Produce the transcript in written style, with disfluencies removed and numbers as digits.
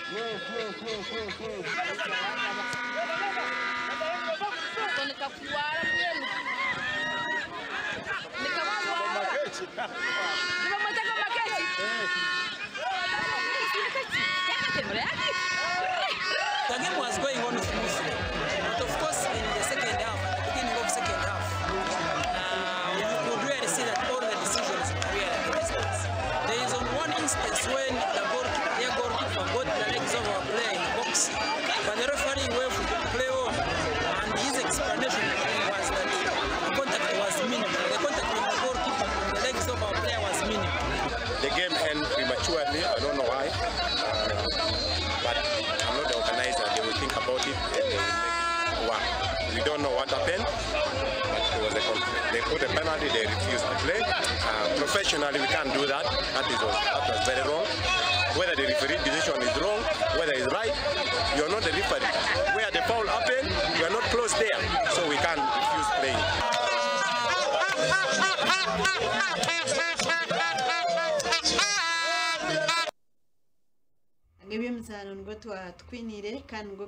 The game was going on smoothly, but of course in the second half, at the beginning of the second half, you could really see that all the decisions were really against us. There is one instance when their goalkeeper got the legs of our player in the box, but the referee waved the play on, and his explanation was that the contact was minimal. The contact with the goalkeeper and the legs of our player was minimal. The game ended prematurely, I don't know why, but I'm not the organizer. They will think about it and they will make it work. We don't know what happened, but there was they put a penalty, they refused to play. Professionally, we can't do that. That was very wrong. Whether the referee decision is wrong, whether it's right, you're not the referee. Where the foul happened, you are not close there, so we can't refuse playing. Ngebye mzano ngo twinire kandi ngo